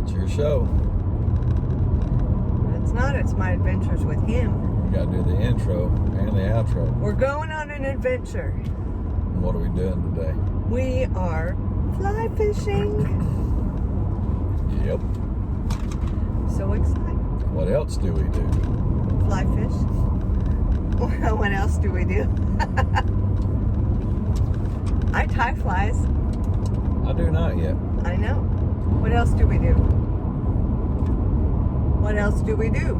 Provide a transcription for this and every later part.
It's your show. It's not. It's my adventures with him. We got to do the intro and the outro. We're going on an adventure. What are we doing today? We are fly fishing. Yep. So excited. What else do we do? Fly fish. What else do we do? I tie flies. I do not yet. I know. What else do we do? What else do we do?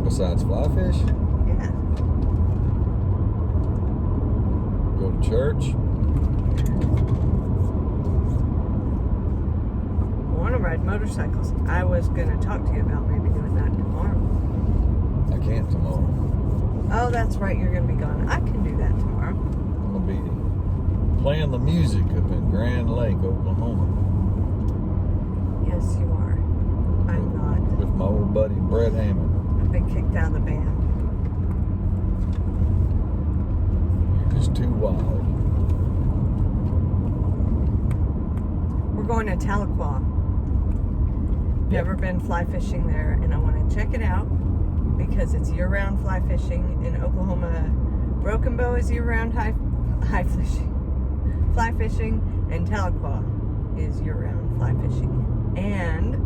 Besides fly fish? Yeah. Go to church? I want to ride motorcycles. I was going to talk to you about maybe doing that tomorrow. I can't tomorrow. Oh, that's right. You're going to be gone. I can do that tomorrow. I'm going to be playing the music up in Grand Lake, Oklahoma. Yes, you are. I'm not. With my old buddy Brett Hammond. I've been kicked out of the band. You're just too wild. We're going to Tahlequah. Never been fly fishing there, and I want to check it out because it's year-round fly fishing in Oklahoma. Broken Bow is year-round fly fishing, and Tahlequah is year-round fly fishing. And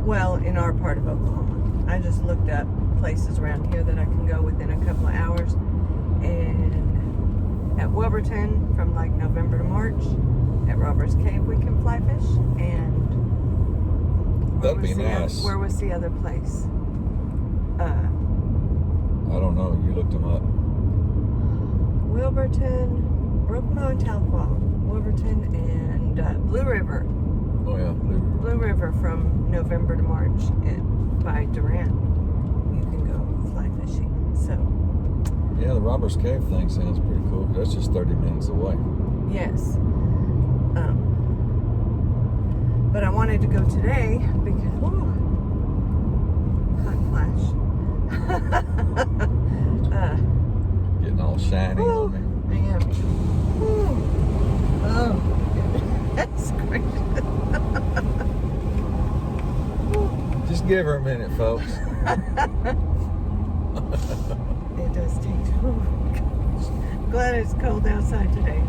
well, in our part of Oklahoma. I just looked up places around here that I can go within a couple of hours. And at Wilburton, from like November to March, at Robbers Cave, we can fly fish. And that'd be nice. Where was the other place? I don't know. You looked them up. Wilburton, Broken Bow and Tahlequah, Wilburton, and Blue River. Oh yeah, Blue River from November to March by Durant. You can go fly fishing. So yeah, the Robbers Cave thing sounds pretty cool. That's just 30 minutes away. yes. But I wanted to go today because hot flash. Getting all shiny on me. I am. Oh, that's great. Just give her a minute, folks. It does take too long. Glad it's cold outside today.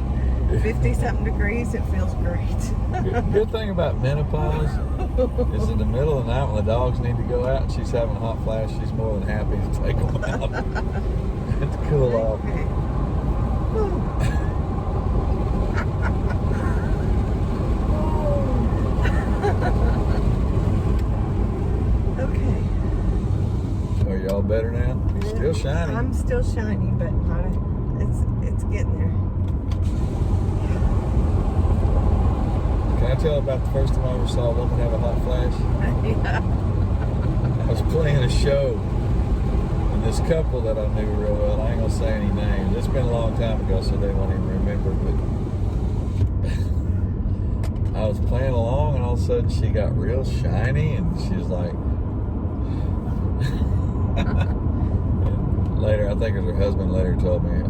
50-something degrees, it feels great. Good thing about menopause is in the middle of the night when the dogs need to go out and she's having a hot flash, she's more than happy to take them out to cool off. Okay. Okay. Are y'all better now? You're still shiny. I'm still shiny, but not it's getting there. Can I tell about the first time I ever saw a woman have a hot flash? Yeah. I was playing a show, and this couple that I knew real well, I ain't gonna say any names. It's been a long time ago, so they won't even remember. But I was playing along, and all of a sudden she got real shiny, and she was like. And later, I think it was her husband. Later told me, I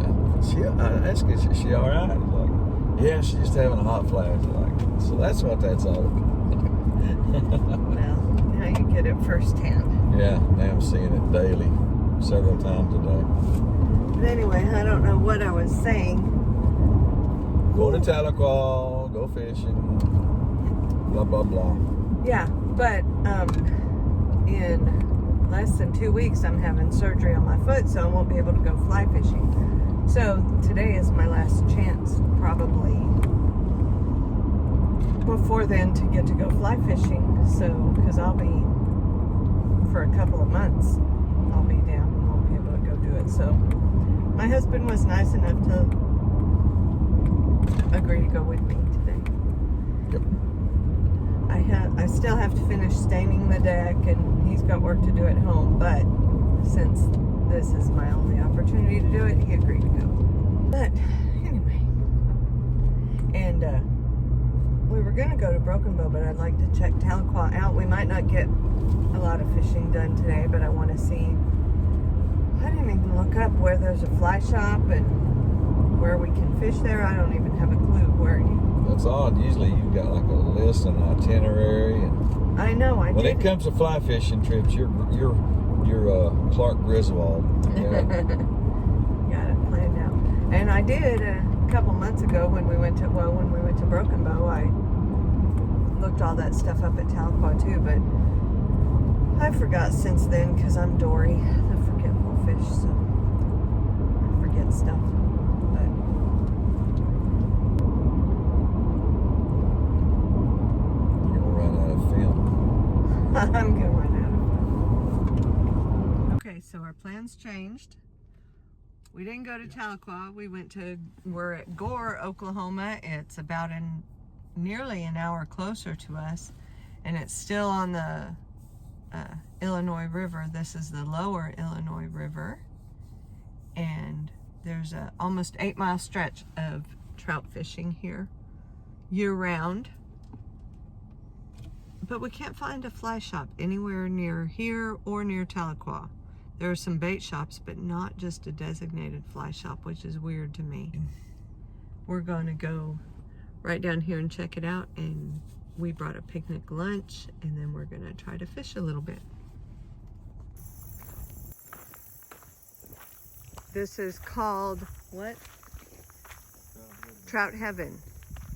asked her, is she all right? He's like, yeah, she's just having a hot flash. Like, so that's what that's all about. Well, now you get it firsthand. Yeah, now I'm seeing it daily, several times a day. But anyway, I don't know what I was saying. Go to Tahlequah, go fishing, blah, blah, blah. Yeah, but in less than 2 weeks, I'm having surgery on my foot, so I won't be able to go fly fishing. So today is my last chance, probably before then, to get to go fly fishing. So, because I'll be, for a couple of months, I'll be down and won't be able to go do it. So my husband was nice enough to agree to go with me today. Yep. I still have to finish staining the deck, and he's got work to do at home, but since this is my only opportunity to do it, he agreed to go. But anyway, and we were going to go to Broken Bow, but I'd like to check Tahlequah out. We might not get a lot of fishing done today, but I want to see. I didn't even look up where there's a fly shop and where we can fish there. I don't even have a clue where you. That's odd. Usually you've got like a checklist and an itinerary. And I know. I when did. it comes to fly fishing trips, you're Clark Griswold. Yeah. Got it planned out. And I did a couple months ago when we went to Broken Bow. I looked all that stuff up at Tahlequah too, but I forgot since then because I'm Dory, the forgetful fish, so I forget stuff. But You're gonna run out of film. I'm gonna run out of it. Okay, so our plans changed. We didn't go to Tahlequah. We're at Gore, Oklahoma. It's about nearly an hour closer to us, and it's still on the Illinois River. This is the lower Illinois River, and there's a almost 8-mile stretch of trout fishing here year-round. But we can't find a fly shop anywhere near here or near Tahlequah. There are some bait shops, but not just a designated fly shop, which is weird to me. We're going to go right down here and check it out, and we brought a picnic lunch, and then we're going to try to fish a little bit. This is called what? Trout Heaven,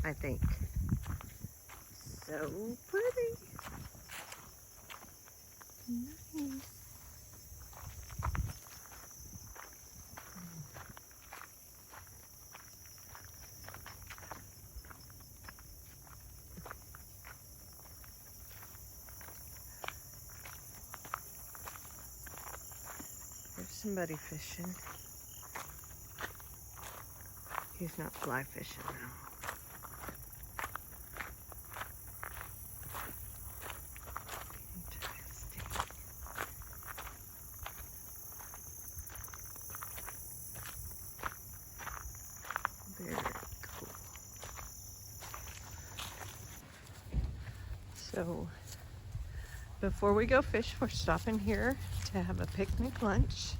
I think. So pretty. Nice. There's somebody fishing. He's not fly fishing though. Interesting. Very cool. So, before we go fish, we're stopping here to have a picnic lunch.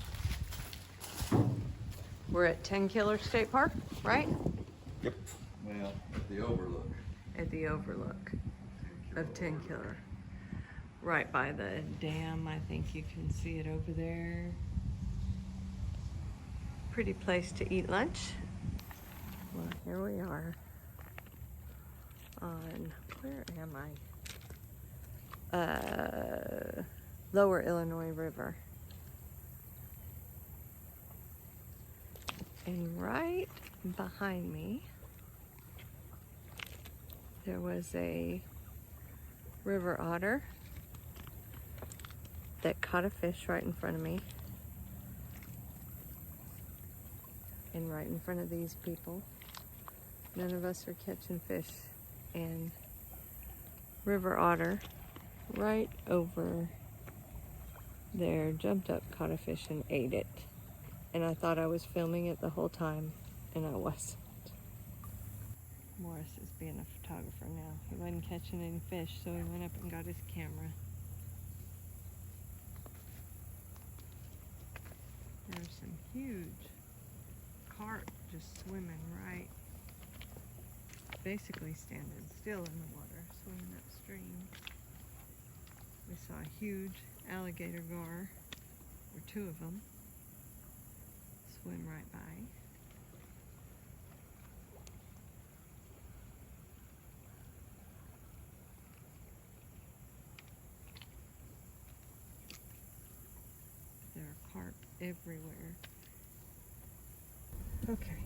We're at 10 Killer State Park, right? Yep. Well, at the overlook. At the overlook of 10 Killer. Right by the dam. I think you can see it over there. Pretty place to eat lunch. Well, here we are on, where am I? Lower Illinois River. And right behind me, there was a river otter that caught a fish right in front of me. And right in front of these people. None of us are catching fish. And river otter right over there jumped up, caught a fish, and ate it. And I thought I was filming it the whole time, and I wasn't. Morris is being a photographer now. He wasn't catching any fish, so he went up and got his camera. There's some huge carp just swimming right, basically standing still in the water, swimming upstream. We saw a huge alligator gar, or two of them, swim right by. There are carp everywhere. Okay.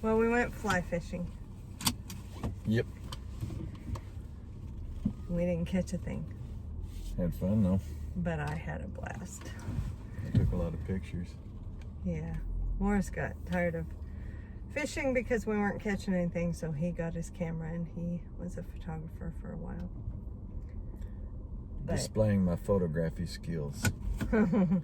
Well, we went fly fishing. Yep. We didn't catch a thing, Had fun though. but I had a blast. I took a lot of pictures. Yeah. Morris got tired of fishing because we weren't catching anything, so he got his camera and he was a photographer for a while. But, Displaying my photography skills. but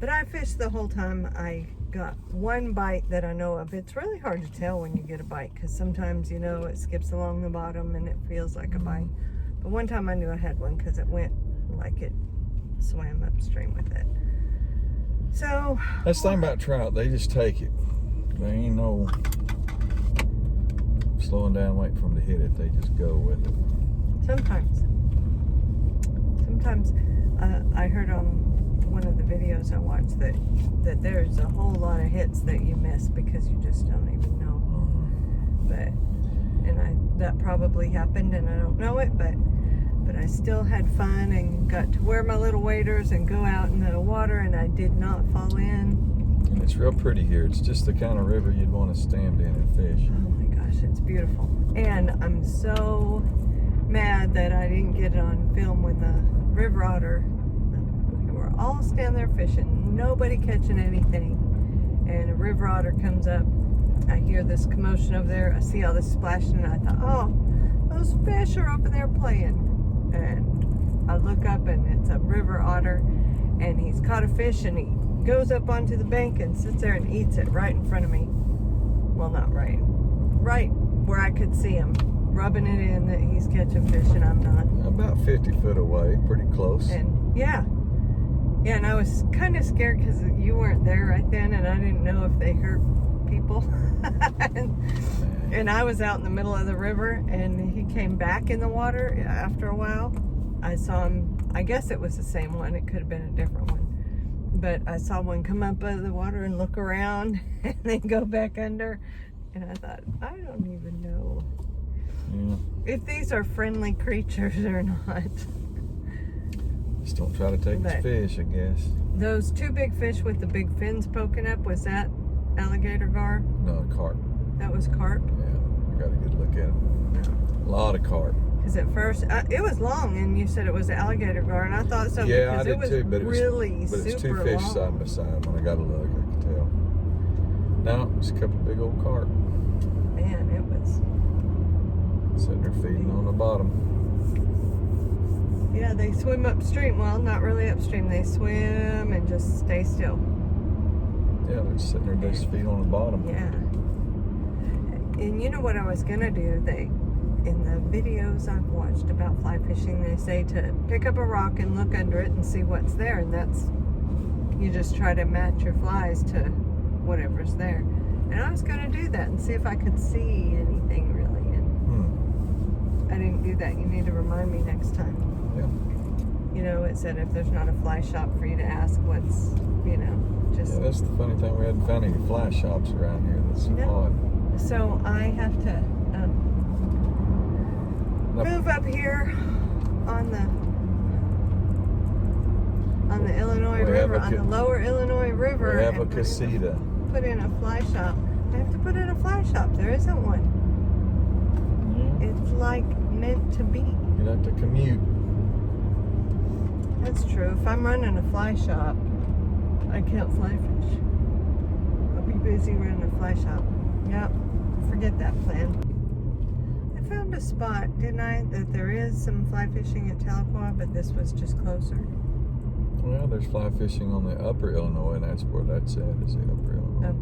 I fished the whole time. I got one bite that I know of. It's really hard to tell when you get a bite because sometimes, you know, it skips along the bottom and it feels like a bite. But one time I knew I had one because it went like it swam upstream with it. So That's the thing about trout, they just take it. There ain't no slowing down, waiting for them to hit it. They just go with it. sometimes I heard on one of the videos I watched that there's a whole lot of hits that you miss because you just don't even know. But that probably happened and I don't know it, but I still had fun and got to wear my little waders and go out in the water, and I did not fall in. And it's real pretty here. It's just the kind of river you'd want to stand in and fish. Oh my gosh, it's beautiful. And I'm so mad that I didn't get it on film when the river otter, we were all standing there fishing, nobody catching anything, and a river otter comes up. I hear this commotion over there, I see all this splashing, and I thought, oh, those fish are up in there playing. And I look up and it's a river otter, and he's caught a fish, and he goes up onto the bank and sits there and eats it right in front of me. Well, not right where I could see him, rubbing it in that he's catching fish and I'm not. About 50 foot away, pretty close. And yeah, and I was kind of scared because you weren't there right then, and I didn't know if they hurt people. and I was out in the middle of the river, and he came back in the water after a while. I saw him, I guess it was the same one, it could have been a different one, but I saw one come up out of the water and look around and then go back under, and I thought, I don't even know if these are friendly creatures or not. Just don't try to take the fish, I guess. Those two big fish with the big fins poking up, was that alligator gar? No, carp. That was carp? Yeah, I got a good look at it. A lot of carp. Because at first, it was long, and you said it was alligator gar, and I thought so. Yeah, I did it was too, but really it's two super fish long. side by side. When I got a look, I could tell. No, it's a couple big old carp. Man, it was. Sitting there feeding on the bottom. Yeah, they swim upstream. Well, not really upstream. They swim and just stay still. Yeah, they're just sitting there, they just feed on the bottom. Yeah. And you know what I was gonna do? In the videos I've watched about fly fishing, they say to pick up a rock and look under it and see what's there, and that's, you just try to match your flies to whatever's there. And I was gonna do that and see if I could see anything really, and I didn't do that. You need to remind me next time. Yeah. You know, it said if there's not a fly shop for you to ask what's, just. Yeah, that's the funny thing. We hadn't found any fly shops around here. That's odd. So I have to move up here on the Illinois River, on the lower Illinois River. We have a casita. Put in a fly shop. I have to put in a fly shop. There isn't one. Yeah. It's like meant to be. You'd have to commute. That's true. If I'm running a fly shop, I can't fly fish. I'll be busy running a fly shop. Yep. Forget that plan. I found a spot, didn't I, that there is some fly fishing at Tahlequah, but this was just closer. Well, there's fly fishing on the upper Illinois, and that's where that's at, is the upper Illinois.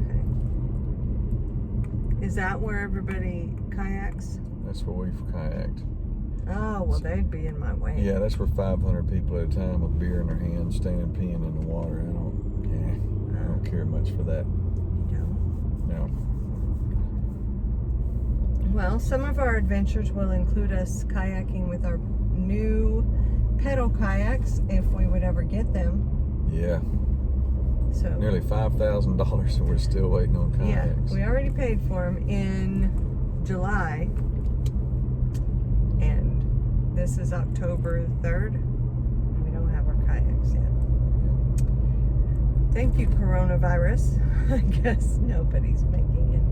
Okay. Is that where everybody kayaks? That's where we've kayaked. Oh, well, they'd be in my way. Yeah, that's where 500 people at a time with beer in their hands, standing peeing in the water. I don't care much for that. No. Well, some of our adventures will include us kayaking with our new pedal kayaks, if we would ever get them. Yeah. So nearly $5,000, and we're still waiting on kayaks. Yeah, we already paid for them in July, and this is October 3rd. We don't have our kayaks yet. Thank you, coronavirus. I guess nobody's making anything.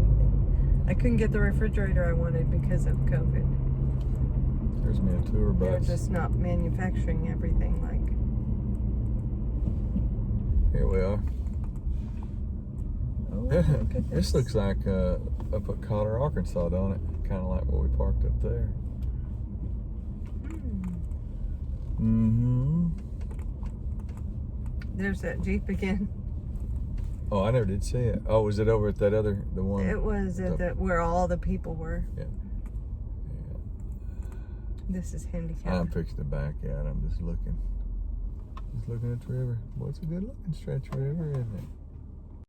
I couldn't get the refrigerator I wanted because of COVID. There's me a tour bus. They're just not manufacturing everything like. Here we are. Oh, look at this. This looks like up at Cotter, Arkansas, don't it? Kind of like where we parked up there. There's that Jeep again. Oh, I never did see it. Oh, was it over at that other, the one? It was at where all the people were. Yeah. This is handicapped. I'm fixing to back out. I'm just looking. Just looking at the river. Boy, it's a good looking stretch of river, isn't it?